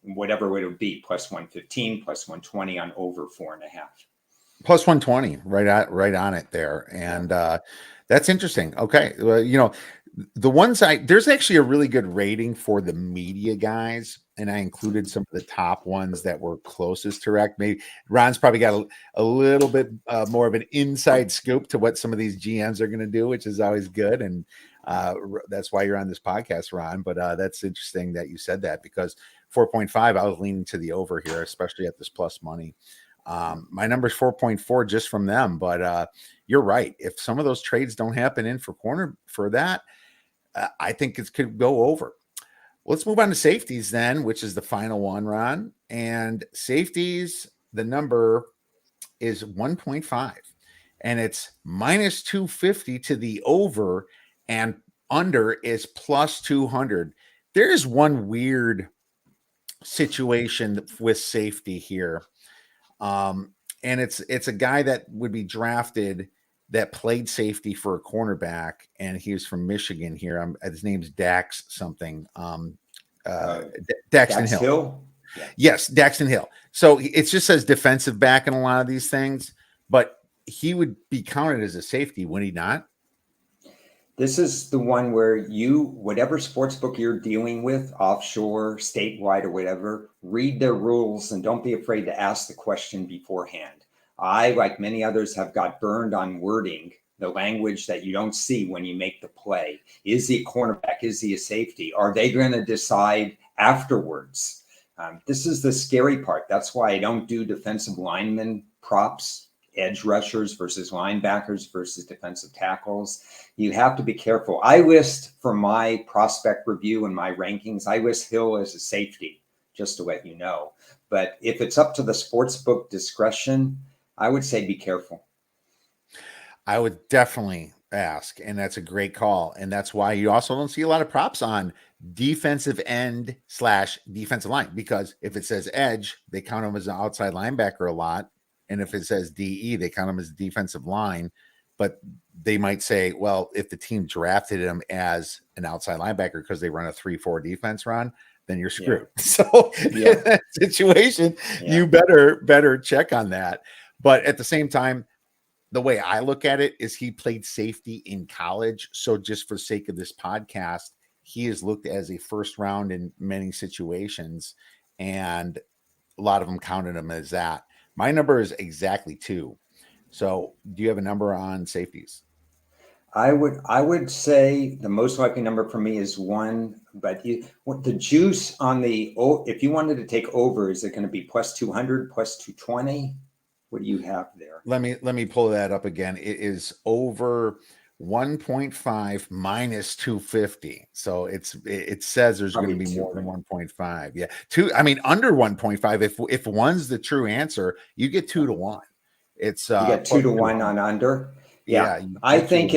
whatever it would be, plus 115, plus 120 on over 4.5. Plus 120, right on it there. And that's interesting. Okay. Well, the ones there's actually a really good rating for the media guys. And I included some of the top ones that were closest to rec. Maybe Ron's probably got a little bit more of an inside scoop to what some of these GMs are going to do, which is always good. And that's why you're on this podcast, Ron. But that's interesting that you said that because 4.5, I was leaning to the over here, especially at this plus money. My number's 4.4 just from them, but you're right. If some of those trades don't happen in for corner for that, I think it could go over. Let's move on to safeties then, which is the final one, Ron. And safeties, the number is 1.5, and it's minus 250 to the over, and under is plus 200. There is one weird situation with safety here. And it's a guy that would be drafted that played safety for a cornerback, and he was from Michigan here. His name's Dax something. Daxton Dax Hill. Hill? Yeah. Yes, Daxton Hill. So it just says defensive back in a lot of these things, but he would be counted as a safety, would he not? This is the one where you, whatever sports book you're dealing with, offshore, statewide, or whatever, read their rules and don't be afraid to ask the question beforehand. I, like many others, have got burned on wording, the language that you don't see when you make the play. Is he a cornerback? Is he a safety? Are they going to decide afterwards? This is the scary part. That's why I don't do defensive lineman props, edge rushers versus linebackers versus defensive tackles. You have to be careful. I list for my prospect review and my rankings, I list Hill as a safety, just to let you know. But if it's up to the sportsbook discretion, I would say be careful. I would definitely ask, and that's a great call. And that's why you also don't see a lot of props on defensive end / defensive line, because if it says edge, they count him as an outside linebacker a lot. And if it says DE, they count him as defensive line. But they might say, well, if the team drafted him as an outside linebacker because they run a 3-4 defense run, then you're screwed. Yeah. So in that situation, you better check on that. But at the same time, the way I look at it is he played safety in college. So just for sake of this podcast, he is looked as a first round in many situations, and a lot of them counted him as that. My number is exactly 2. So do you have a number on safeties? I would say the most likely number for me is 1, but the juice on the, if you wanted to take over, is it going to be plus 200, plus 220? What do you have there? Let me pull that up again. It is over 1.5 minus 250. So it says there's going to be more than 1.5. Yeah. 2, I mean, under 1.5. If 1's the true answer, you get 2 to 1. It's you get 2 to 1 on under. Yeah. I think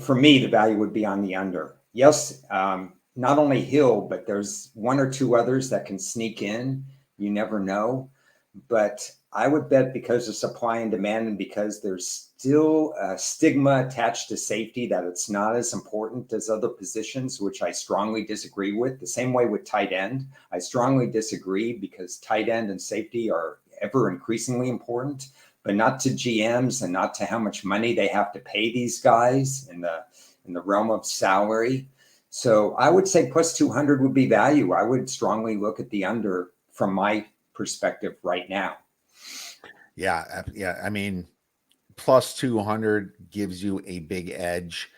for me, the value would be on the under. Yes. Not only Hill, but there's 1 or 2 others that can sneak in. You never know. But I would bet, because of supply and demand, and because there's still a stigma attached to safety, that it's not as important as other positions, which I strongly disagree with. The same way with tight end. I strongly disagree, because tight end and safety are ever increasingly important, but not to GMs and not to how much money they have to pay these guys in the realm of salary. So I would say plus 200 would be value. I would strongly look at the under from my perspective right now. Yeah. I mean, plus 200 gives you a big edge.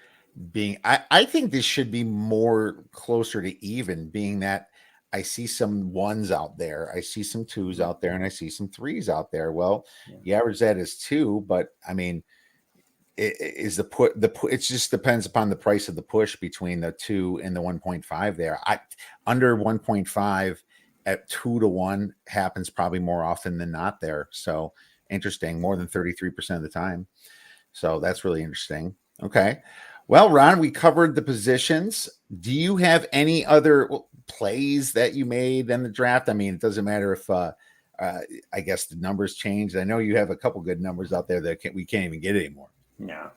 I think this should be more closer to even, being that I see some 1s out there, I see some 2s out there, and I see some 3s out there. Well, the average that is 2, but I mean, it just depends upon the price of the push between the 2 and the 1.5 there. Under 1.5 at 2 to 1 happens probably more often than not there. So interesting, more than 33% of the time. So that's really interesting. Okay. Well, Ron, we covered the positions. Do you have any other plays that you made in the draft? I mean, it doesn't matter if, I guess the numbers changed. I know you have a couple good numbers out there that we can't even get anymore. No.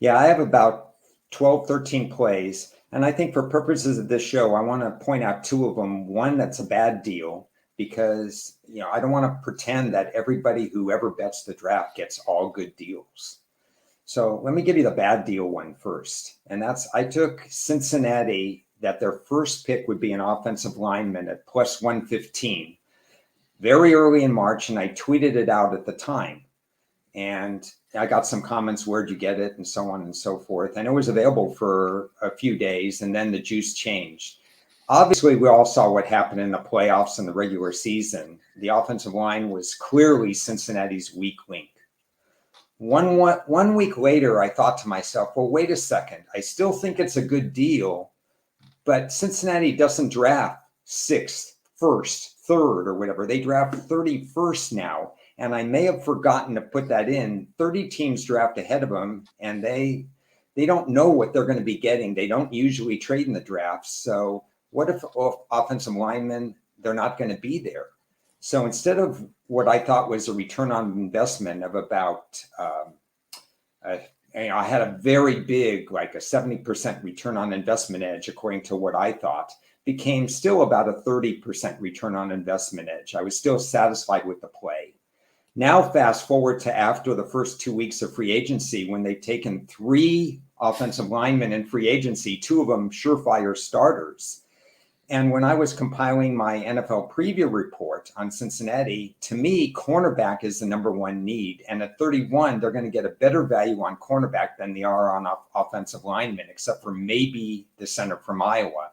Yeah, I have about 12, 13 plays. And I think for purposes of this show, I want to point out 2 of them. One that's a bad deal, because I don't want to pretend that everybody who ever bets the draft gets all good deals. So let me give you the bad deal one first. And that's, I took Cincinnati, that their first pick would be an offensive lineman at plus 115 very early in March. And I tweeted it out at the time. And I got some comments, where'd you get it, and so on and so forth. And it was available for a few days, and then the juice changed. obviously we all saw what happened in the playoffs and the regular season. The offensive line was clearly Cincinnati's weak link. One week later, I thought to myself, well, wait a second. I still think it's a good deal, but Cincinnati doesn't draft 6th, 1st, 3rd, or whatever. They draft 31st now. And I may have forgotten to put that in. 30 teams draft ahead of them, and they don't know what they're going to be getting. They don't usually trade in the drafts. So what if offensive linemen, they're not going to be there? So instead of what I thought was a return on investment of about, I had a very big, like a 70% return on investment edge, according to what I thought, became still about a 30% return on investment edge. I was still satisfied with the play. Now, fast forward to after the first 2 weeks of free agency, when they've taken 3 offensive linemen in free agency, 2 of them surefire starters. And when I was compiling my NFL preview report on Cincinnati, to me, cornerback is the number 1 need. And at 31, they're going to get a better value on cornerback than they are on offensive linemen, except for maybe the center from Iowa.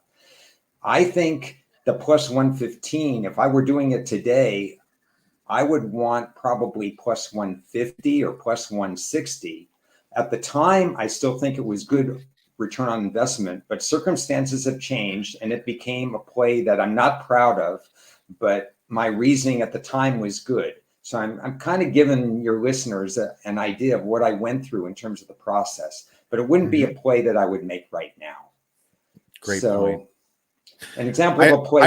I think the plus 115, if I were doing it today, I would want probably plus 150 or plus 160. At the time, I still think it was good return on investment, but circumstances have changed and it became a play that I'm not proud of, but my reasoning at the time was good. So I'm kind of giving your listeners an idea of what I went through in terms of the process, but it wouldn't be a play that I would make right now. Great point. An example of a play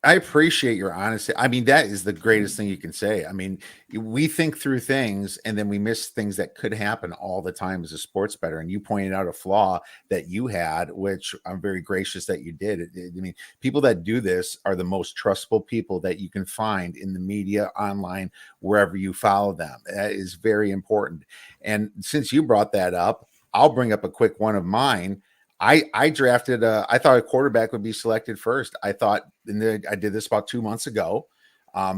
I appreciate your honesty. I mean, that is the greatest thing you can say. I mean, we think through things and then we miss things that could happen all the time as a sports bettor. And you pointed out a flaw that you had, which I'm very gracious that you did. I mean, people that do this are the most trustable people that you can find in the media, online, wherever you follow them. That is very important. And since you brought that up, I'll bring up a quick one of mine. I drafted I thought a quarterback would be selected first. I thought, I did this about 2 months ago,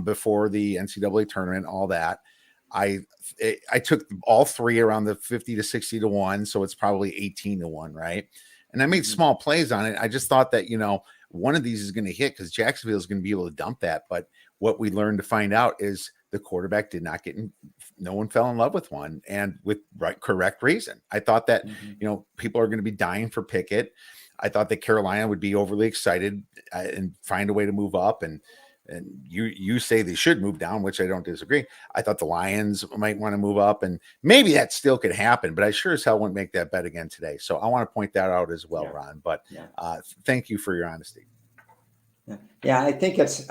before the NCAA tournament, all that. I took all 3 around the 50 to 60 to 1. So it's probably 18 to 1. Right. And I made small plays on it. I just thought that, one of these is going to hit because Jacksonville is going to be able to dump that. But what we learned to find out is the quarterback did not get in. No one fell in love with one, and with correct reason. I thought that, people are going to be dying for Pickett. I thought that Carolina would be overly excited and find a way to move up. And you say they should move down, which I don't disagree. I thought the Lions might want to move up, and maybe that still could happen, but I sure as hell wouldn't make that bet again today. So I want to point that out as well, Ron, but thank you for your honesty. Yeah. I think it's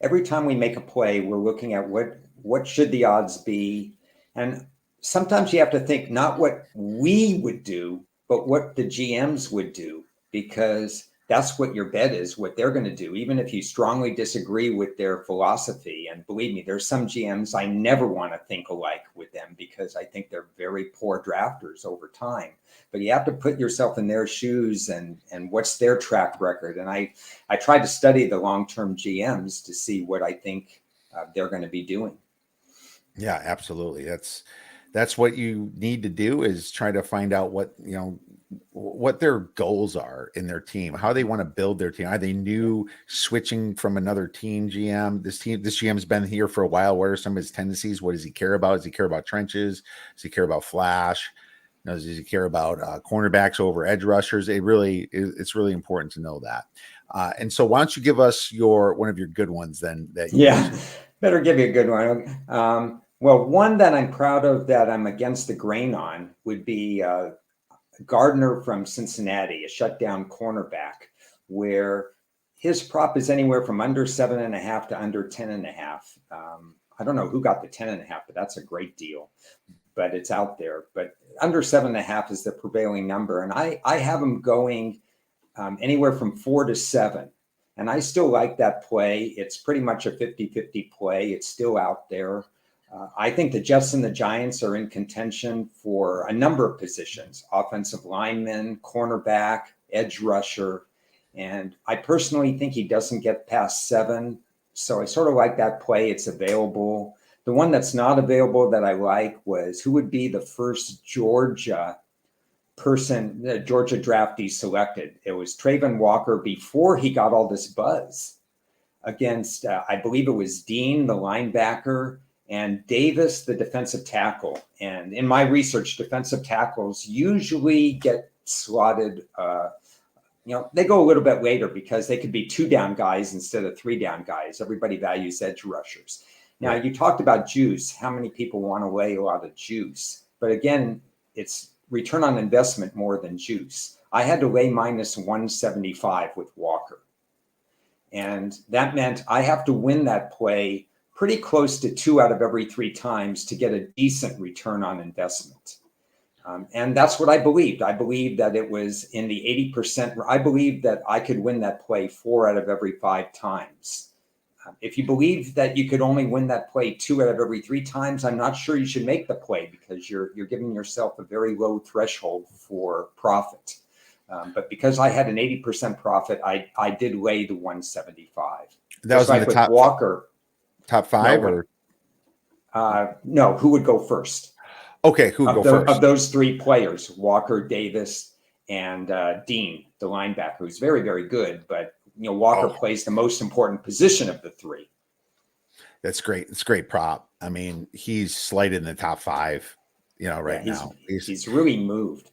every time we make a play, we're looking at what should the odds be. And sometimes you have to think not what we would do, but what the GMs would do, because that's what your bet is, what they're going to do, even if you strongly disagree with their philosophy. And believe me, there's some GMs I never want to think alike with them because I think they're very poor drafters over time. But you have to put yourself in their shoes and what's their track record. And I tried to study the long-term GMs to see what I think they're going to be doing. Yeah, absolutely. That's what you need to do, is try to find out what their goals are in their team, how they want to build their team. Are they new, switching from another team GM? This GM's been here for a while. What are some of his tendencies? What does he care about? Does he care about trenches? Does he care about flash? Does he care about cornerbacks over edge rushers? It's really important to know that. And so why don't you give us one of your good ones then? Better give you a good one. Well, one that I'm proud of that I'm against the grain on would be Gardner from Cincinnati, a shutdown cornerback, where his prop is anywhere from under 7.5 to under 10.5. I don't know who got the 10.5, but that's a great deal. But it's out there. But under 7.5 is the prevailing number, and I have him going anywhere from 4 to 7. And I still like that play. It's pretty much a 50-50 play. It's still out there. I think the Jets and the Giants are in contention for a number of positions: offensive lineman, cornerback, edge rusher. And I personally think he doesn't get past 7. So I sort of like that play. It's available. The one that's not available that I like was who would be the first Georgia person the Georgia draftee selected. It was Trayvon Walker before he got all this buzz against, I believe it was Dean, the linebacker, and Davis, the defensive tackle. And in my research, defensive tackles usually get slotted. They go a little bit later because they could be 2 down guys instead of 3 down guys. Everybody values edge rushers. Now, Right. you talked about juice. How many people want to lay a lot of juice? But again, it's return on investment more than juice. I had to lay minus 175 with Walker. And that meant I have to win that play pretty close to 2 out of every 3 times to get a decent return on investment. And that's what I believed. I believed that it was in the 80%. I believed that I could win that play 4 out of every 5 times. If you believe that you could only win that play 2 out of every 3 times, I'm not sure you should make the play because you're giving yourself a very low threshold for profit. But because I had an 80% profit, I did lay the 175. That was like in the with Walker. top 5 No, or no, who would go first? okay, who would go first? Of those 3 players, Walker, Davis, and Dean, the linebacker, who's very, very good. But Walker plays the most important position of the 3. That's great. It's a great prop. I mean, he's slated in the top 5, right now. He's really moved.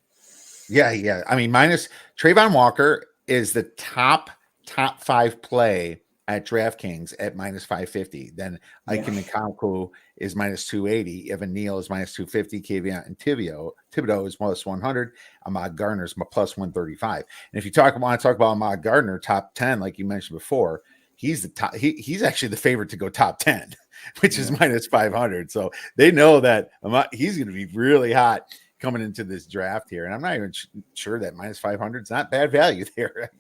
Yeah. I mean, minus Trayvon Walker is the top 5 play at DraftKings at minus 550. Then Ikem Nkonkwo is minus 280. Evan Neal is minus 250. Kevion and Thibodeau is plus 100. Ahmad Gardner is plus 135. And if you want to talk about Ahmad Gardner, top 10, like you mentioned before, he's the top. He's actually the favorite to go top 10, which is minus 500. So they know that he's going to be really hot coming into this draft here. And I'm not even sure that minus 500 is not bad value there.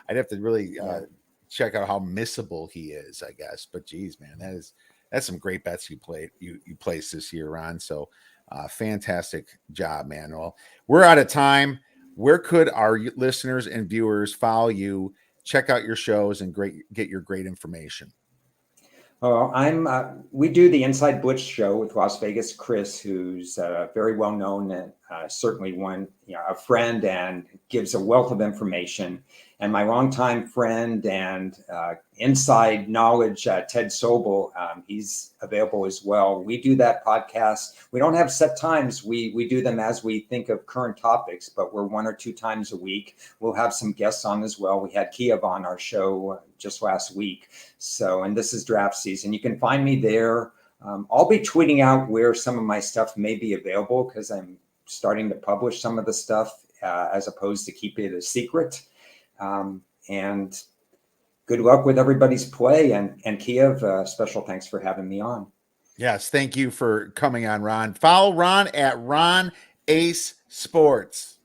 I'd have to really check out how missable he is, I guess. But geez, man, that's some great bets you placed this year, Ron. So fantastic job, man. Well, we're out of time. Where could our listeners and viewers follow you, check out your shows, and get your great information? We do the Inside Blitz show with Las Vegas Chris, who's very well known and certainly a friend and gives a wealth of information. And my longtime friend and inside knowledge, Ted Sobel, he's available as well. We do that podcast. We don't have set times. We do them as we think of current topics, but we're 1 or 2 times a week. We'll have some guests on as well. We had Kiev on our show just last week. And this is draft season. You can find me there. I'll be tweeting out where some of my stuff may be available because I'm starting to publish some of the stuff as opposed to keep it a secret. And good luck with everybody's play. And Kiev, special thanks for having me on. Yes, thank you for coming on, Ron. Follow Ron at Ron Ace Sports.